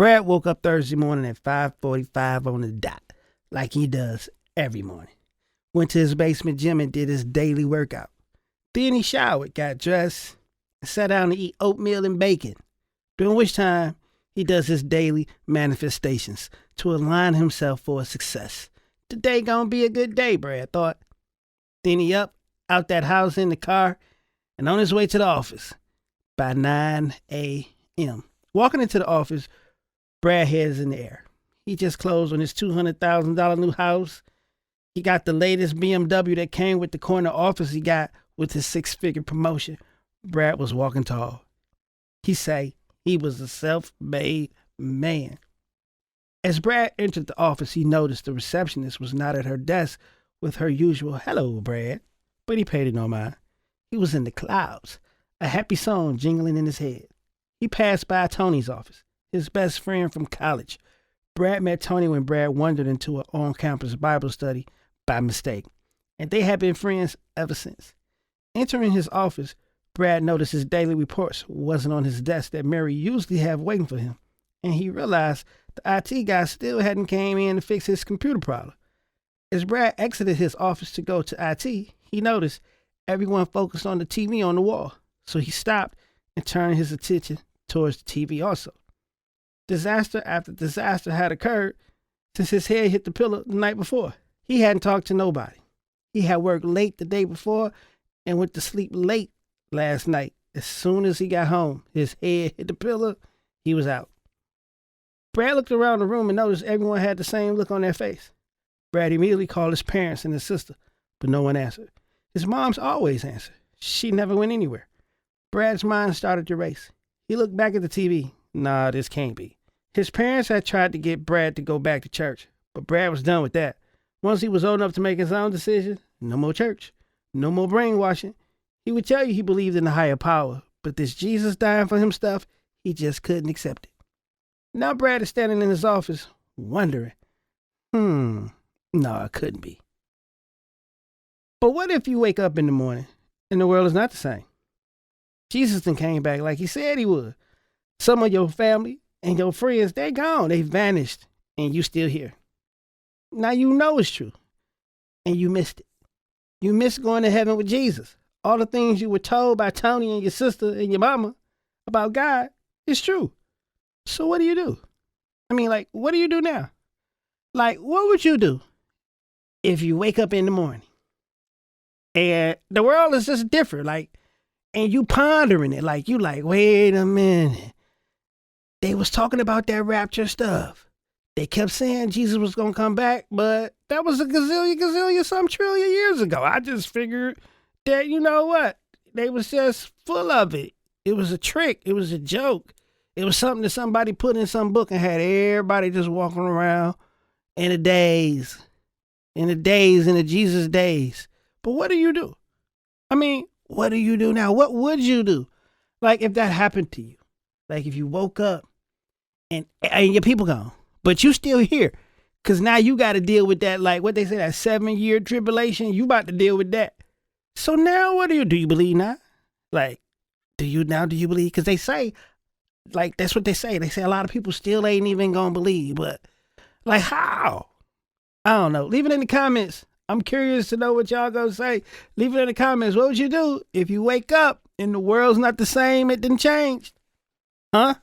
Brad woke up Thursday morning at 5:45 on the dot, like he does every morning. Went to his basement gym and did his daily workout. Then he showered, got dressed, and sat down to eat oatmeal and bacon, during which time he does his daily manifestations to align himself for success. Today gonna be a good day, Brad thought. Then he up, out that house in the car, and on his way to the office by 9 a.m. Walking into the office, Brad heads in the air. He just closed on his $200,000 new house. He got the latest BMW that came with the corner office he got with his 6-figure promotion. Brad was walking tall. He say he was a self-made man. As Brad entered the office, he noticed the receptionist was not at her desk with her usual "Hello, Brad," but he paid it no mind. He was in the clouds, a happy song jingling in his head. He passed by Tony's office, his best friend from college. Brad met Tony when Brad wandered into an on-campus Bible study by mistake, and they had been friends ever since. Entering his office, Brad noticed his daily reports wasn't on his desk that Mary usually have waiting for him, and he realized the IT guy still hadn't came in to fix his computer problem. As Brad exited his office to go to IT, he noticed everyone focused on the TV on the wall, so he stopped and turned his attention towards the TV also. Disaster after disaster had occurred since his head hit the pillow the night before. He hadn't talked to nobody. He had worked late the day before and went to sleep late last night. As soon as he got home, his head hit the pillow, he was out. Brad looked around the room and noticed everyone had the same look on their face. Brad immediately called his parents and his sister, but no one answered. His mom's always answered. She never went anywhere. Brad's mind started to race. He looked back at the TV. Nah, this can't be. His parents had tried to get Brad to go back to church, but Brad was done with that. Once he was old enough to make his own decision, no more church, no more brainwashing. He would tell you he believed in a higher power, but this Jesus dying for him stuff, he just couldn't accept it. Now Brad is standing in his office, wondering, no, it couldn't be. But what if you wake up in the morning and the world is not the same? Jesus then came back like he said he would. Some of your family and your friends, they're gone. They vanished, and you still here. Now you know it's true, and you missed it. You missed going to heaven with Jesus. All the things you were told by Tony and your sister and your mama about God is true. So what do you do? What do you do now? What would you do if you wake up in the morning and the world is just different, and you pondering it, wait a minute. They was talking about that rapture stuff. They kept saying Jesus was going to come back, but that was a gazillion, some trillion years ago. I just figured that, you know what? They was just full of it. It was a trick. It was a joke. It was something that somebody put in some book and had everybody just walking around in the Jesus days. But what do you do? What do you do now? What would you do? If that happened to you, if you woke up and your people gone, but you still here, because now you got to deal with that, what they say, that 7-year tribulation, you about to deal with that. So now what do you do? You believe now? Do you believe? Because they say, that's what they say. They say a lot of people still ain't even going to believe, but how? I don't know. Leave it in the comments. I'm curious to know what y'all gonna say. Leave it in the comments. What would you do if you wake up and the world's not the same? It didn't change. Huh?